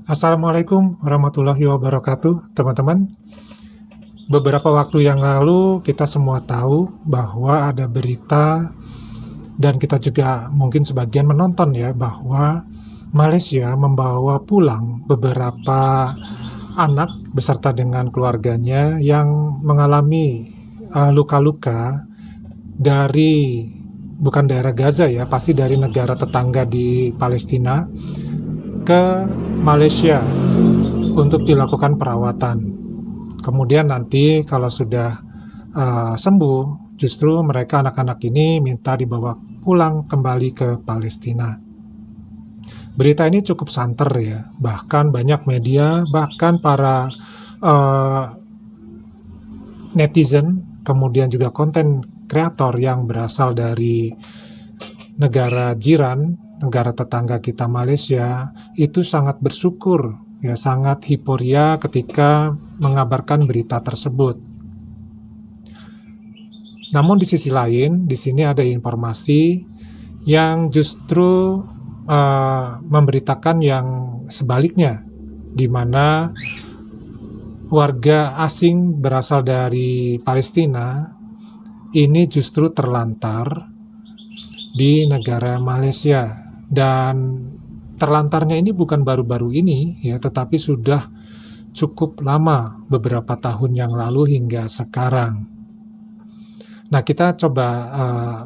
Assalamualaikum warahmatullahi wabarakatuh, teman-teman. Beberapa waktu yang lalu kita semua tahu bahwa ada berita dan kita juga mungkin sebagian menonton ya bahwa Malaysia membawa pulang beberapa anak beserta dengan keluarganya yang mengalami luka-luka dari bukan daerah Gaza ya, pasti dari negara tetangga di Palestina ke Malaysia untuk dilakukan perawatan. Kemudian nanti kalau sudah sembuh, justru mereka anak-anak ini minta dibawa pulang kembali ke Palestina. Berita ini cukup santer ya, bahkan banyak media, bahkan para netizen, kemudian juga konten kreator yang berasal dari negara jiran, negara tetangga kita Malaysia, itu sangat bersyukur, ya sangat hiporia ketika mengabarkan berita tersebut. Namun di sisi lain, di sini ada informasi yang justru memberitakan yang sebaliknya, di mana warga asing berasal dari Palestina ini justru terlantar di negara Malaysia. Dan terlantarnya ini bukan baru-baru ini ya, tetapi sudah cukup lama, beberapa tahun yang lalu hingga sekarang. Nah, kita coba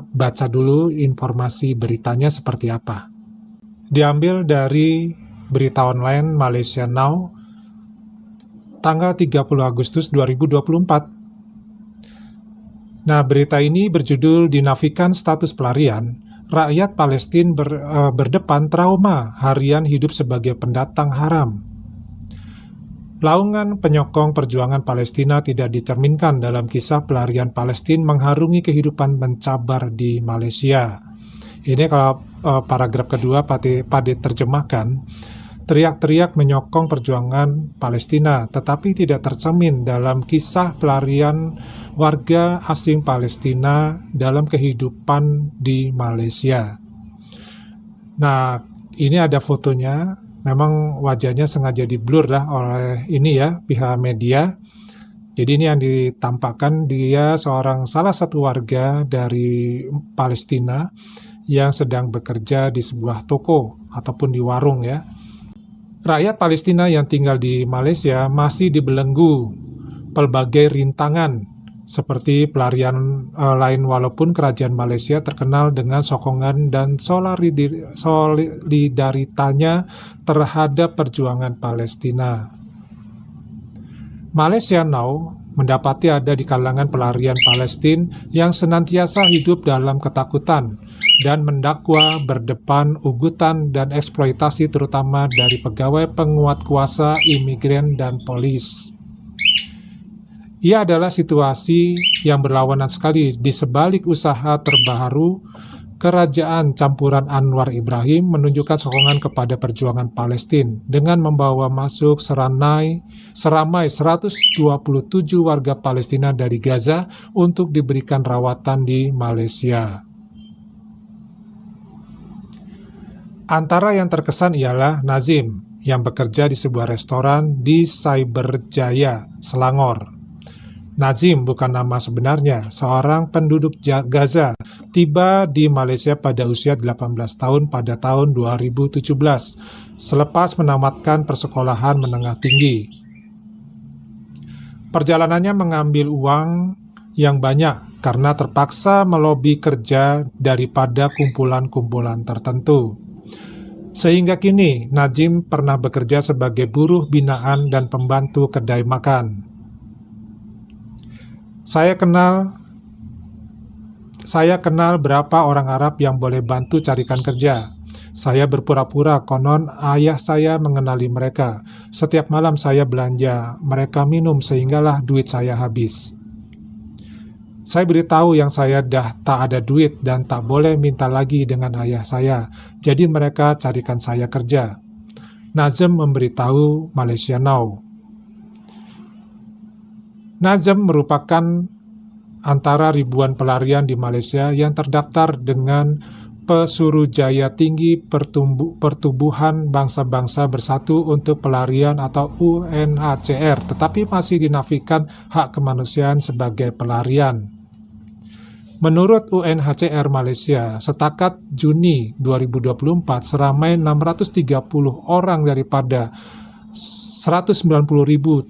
baca dulu informasi beritanya seperti apa. Diambil dari berita online Malaysia Now tanggal 30 Agustus 2024. Nah, berita ini berjudul "Dinafikan Status Pelarian, Rakyat Palestina berdepan trauma harian hidup sebagai pendatang haram." Laungan penyokong perjuangan Palestina tidak dicerminkan dalam kisah pelarian Palestina mengharungi kehidupan mencabar di Malaysia. Ini kalau paragraf kedua Pade terjemahkan, teriak-teriak menyokong perjuangan Palestina, tetapi tidak tercermin dalam kisah pelarian warga asing Palestina dalam kehidupan di Malaysia. Nah, ini ada fotonya, memang wajahnya sengaja di-blur lah oleh ini ya, pihak media. Jadi ini yang ditampakkan dia salah satu warga dari Palestina yang sedang bekerja di sebuah toko ataupun di warung ya. Rakyat Palestina yang tinggal di Malaysia masih dibelenggu pelbagai rintangan seperti pelarian lain, walaupun kerajaan Malaysia terkenal dengan sokongan dan solidaritanya terhadap perjuangan Palestina. Malaysia Now mendapati ada di kalangan pelarian Palestina yang senantiasa hidup dalam ketakutan dan mendakwa berdepan ugutan dan eksploitasi terutama dari pegawai penguat kuasa, imigran, dan polis. Ia adalah situasi yang berlawanan sekali di sebalik usaha terbaru kerajaan campuran Anwar Ibrahim menunjukkan sokongan kepada perjuangan Palestina dengan membawa masuk seramai 127 warga Palestina dari Gaza untuk diberikan rawatan di Malaysia. Antara yang terkesan ialah Nazim yang bekerja di sebuah restoran di Cyberjaya, Selangor. Nazim bukan nama sebenarnya, seorang penduduk Gaza, tiba di Malaysia pada usia 18 tahun pada tahun 2017, selepas menamatkan persekolahan menengah tinggi. Perjalanannya mengambil uang yang banyak karena terpaksa melobi kerja daripada kumpulan-kumpulan tertentu. Sehingga kini, Nazim pernah bekerja sebagai buruh binaan dan pembantu kedai makan. Saya kenal berapa orang Arab yang boleh bantu carikan kerja. Saya berpura-pura konon ayah saya mengenali mereka. Setiap malam saya belanja, mereka minum sehinggalah duit saya habis. Saya beritahu yang saya dah tak ada duit dan tak boleh minta lagi dengan ayah saya. Jadi mereka carikan saya kerja. Nazim memberitahu Malaysia Now. Nazim merupakan antara ribuan pelarian di Malaysia yang terdaftar dengan Pesuruhjaya Tinggi Pertubuhan Bangsa-Bangsa Bersatu untuk Pelarian atau UNHCR, tetapi masih dinafikan hak kemanusiaan sebagai pelarian. Menurut UNHCR Malaysia, setakat Juni 2024, seramai 630 orang daripada 190.370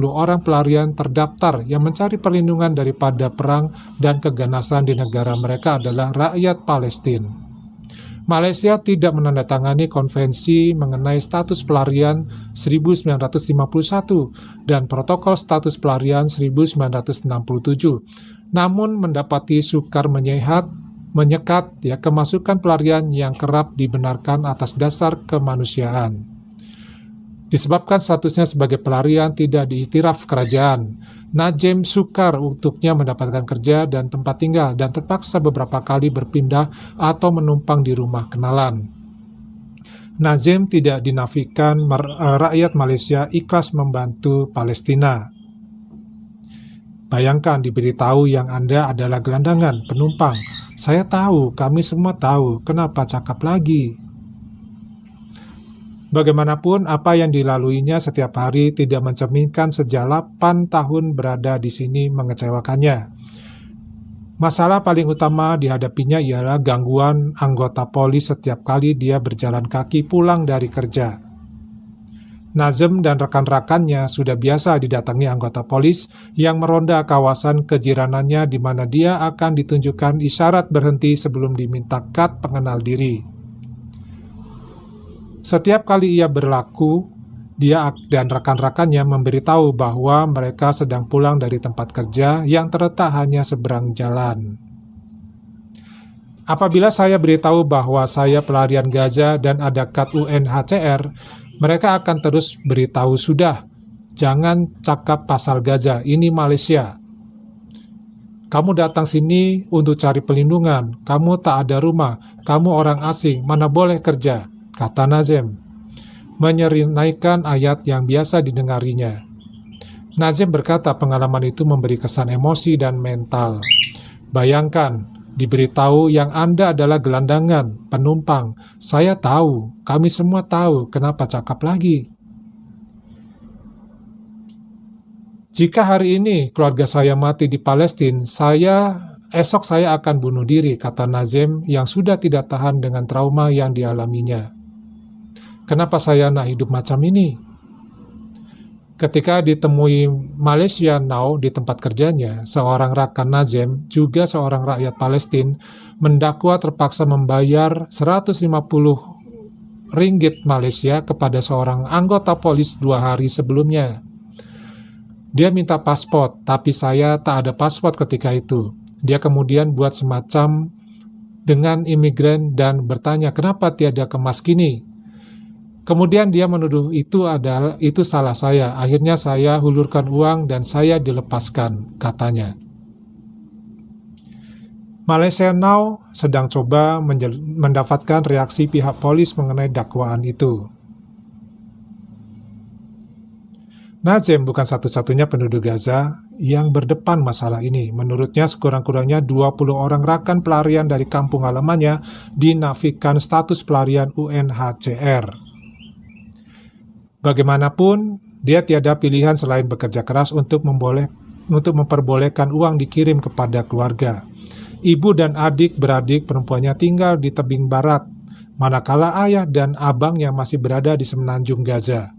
orang pelarian terdaftar yang mencari perlindungan daripada perang dan keganasan di negara mereka adalah rakyat Palestina. Malaysia tidak menandatangani konvensi mengenai status pelarian 1951 dan protokol status pelarian 1967. Namun mendapati sukar menyekat kemasukan pelarian yang kerap dibenarkan atas dasar kemanusiaan. Disebabkan statusnya sebagai pelarian tidak diiktiraf kerajaan, Najem sukar untuknya mendapatkan kerja dan tempat tinggal dan terpaksa beberapa kali berpindah atau menumpang di rumah kenalan. Najem tidak dinafikan rakyat Malaysia ikhlas membantu Palestina. Bayangkan diberitahu yang Anda adalah gelandangan, penumpang. Saya tahu, kami semua tahu, kenapa cakap lagi? Bagaimanapun, apa yang dilaluinya setiap hari tidak mencerminkan sejak 8 tahun berada di sini mengecewakannya. Masalah paling utama dihadapinya ialah gangguan anggota polis setiap kali dia berjalan kaki pulang dari kerja. Nazem dan rekan-rekannya sudah biasa didatangi anggota polis yang meronda kawasan kejiranannya di mana dia akan ditunjukkan isyarat berhenti sebelum diminta kad pengenal diri. Setiap kali ia berlaku, dia dan rekan-rekannya memberitahu bahwa mereka sedang pulang dari tempat kerja yang terletak hanya seberang jalan. Apabila saya beritahu bahwa saya pelarian Gaza dan ada kad UNHCR, mereka akan terus beritahu, sudah, jangan cakap pasal Gaza, ini Malaysia. Kamu datang sini untuk cari perlindungan, kamu tak ada rumah, kamu orang asing, mana boleh kerja, kata Nazem, menyerinaikan ayat yang biasa didengarinya. Nazem berkata pengalaman itu memberi kesan emosi dan mental. Bayangkan, diberitahu yang Anda adalah gelandangan, penumpang. Saya tahu, kami semua tahu, kenapa cakap lagi? Jika hari ini keluarga saya mati di Palestina, esok saya akan bunuh diri, kata Nazem yang sudah tidak tahan dengan trauma yang dialaminya. Kenapa saya nak hidup macam ini? Ketika ditemui Malaysia Now di tempat kerjanya, seorang rakan Nazem, juga seorang rakyat Palestina, mendakwa terpaksa membayar 150 ringgit Malaysia kepada seorang anggota polis 2 hari sebelumnya. Dia minta paspor, tapi saya tak ada paspor ketika itu. Dia kemudian buat semacam dengan imigran dan bertanya kenapa tiada kemas kini. Kemudian dia menuduh itu salah saya. Akhirnya saya hulurkan uang dan saya dilepaskan, katanya. Malaysia Now sedang coba mendapatkan reaksi pihak polis mengenai dakwaan itu. Nazem bukan satu-satunya penduduk Gaza yang berdepan masalah ini. Menurutnya sekurang-kurangnya 20 orang rakan pelarian dari kampung halamannya dinafikan status pelarian UNHCR. Bagaimanapun, dia tiada pilihan selain bekerja keras untuk memperbolehkan uang dikirim kepada keluarga. Ibu dan adik-beradik perempuannya tinggal di tebing barat, manakala ayah dan abangnya masih berada di semenanjung Gaza.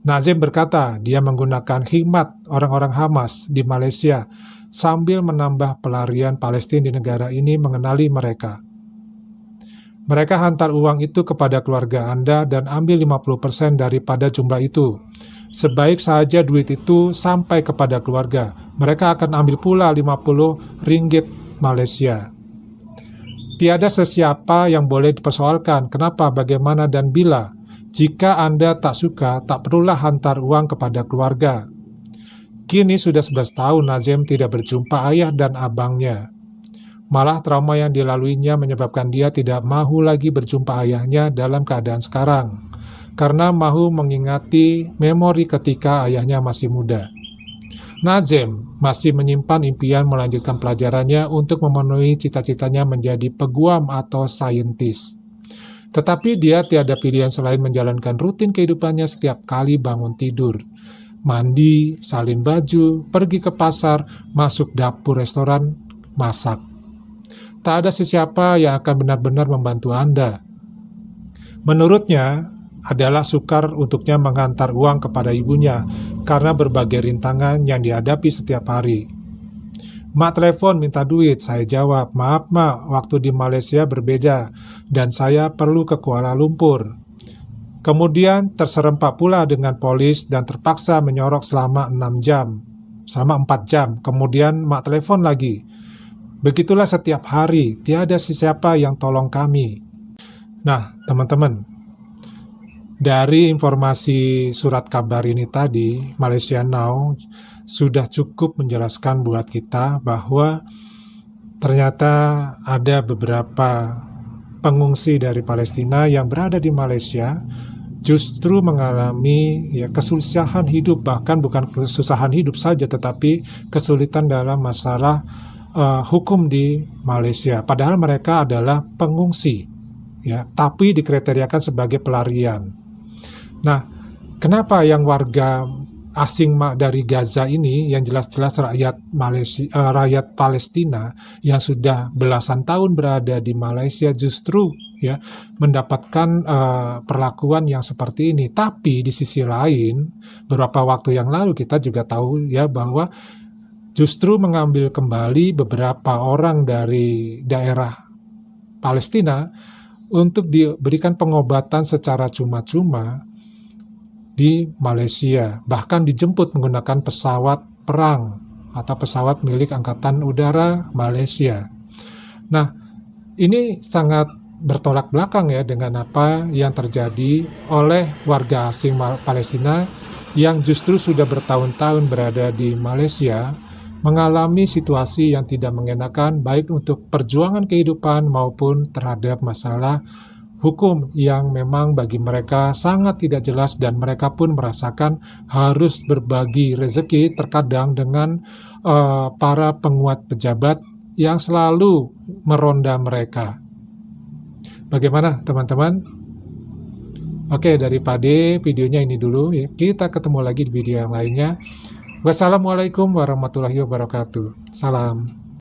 Nazem berkata dia menggunakan khidmat orang-orang Hamas di Malaysia sambil menambah pelarian Palestina di negara ini mengenali mereka. Mereka hantar uang itu kepada keluarga Anda dan ambil 50% daripada jumlah itu. Sebaik saja duit itu sampai kepada keluarga, mereka akan ambil pula 50 ringgit Malaysia. Tiada sesiapa yang boleh dipersoalkan kenapa, bagaimana, dan bila. Jika Anda tak suka, tak perlulah hantar uang kepada keluarga. Kini sudah 11 tahun Nazem tidak berjumpa ayah dan abangnya. Malah trauma yang dilaluinya menyebabkan dia tidak mahu lagi berjumpa ayahnya dalam keadaan sekarang, karena mahu mengingati memori ketika ayahnya masih muda. Nazem masih menyimpan impian melanjutkan pelajarannya untuk memenuhi cita-citanya menjadi peguam atau saintis. Tetapi dia tiada pilihan selain menjalankan rutin kehidupannya setiap kali bangun tidur. Mandi, salin baju, pergi ke pasar, masuk dapur restoran, masak. Tak ada sesiapa yang akan benar-benar membantu Anda. Menurutnya, adalah sukar untuknya menghantar uang kepada ibunya karena berbagai rintangan yang dihadapi setiap hari. Mak telepon minta duit, saya jawab, maaf mak, waktu di Malaysia berbeda dan saya perlu ke Kuala Lumpur. Kemudian terserempak pula dengan polis dan terpaksa menyorok selama 4 jam, kemudian mak telepon lagi. Begitulah setiap hari, tiada siapa yang tolong kami. Nah, teman-teman, dari informasi surat kabar ini tadi, Malaysia Now sudah cukup menjelaskan buat kita bahwa ternyata ada beberapa pengungsi dari Palestina yang berada di Malaysia justru mengalami kesusahan hidup, bahkan bukan kesusahan hidup saja tetapi kesulitan dalam masalah hukum di Malaysia. Padahal mereka adalah pengungsi, tapi dikriteriakan sebagai pelarian. Nah, kenapa yang warga asing dari Gaza ini yang jelas-jelas rakyat Palestina yang sudah belasan tahun berada di Malaysia justru mendapatkan perlakuan yang seperti ini. Tapi di sisi lain, beberapa waktu yang lalu kita juga tahu bahwa justru mengambil kembali beberapa orang dari daerah Palestina untuk diberikan pengobatan secara cuma-cuma di Malaysia, bahkan dijemput menggunakan pesawat perang atau pesawat milik Angkatan Udara Malaysia. Nah, ini sangat bertolak belakang dengan apa yang terjadi oleh warga asing Palestina yang justru sudah bertahun-tahun berada di Malaysia, mengalami situasi yang tidak mengenakan baik untuk perjuangan kehidupan maupun terhadap masalah hukum yang memang bagi mereka sangat tidak jelas, dan mereka pun merasakan harus berbagi rezeki terkadang dengan para penguat pejabat yang selalu meronda mereka. Bagaimana teman-teman? Oke, dari Pade videonya ini dulu ya. Kita ketemu lagi di video yang lainnya. Wassalamualaikum warahmatullahi wabarakatuh. Salam.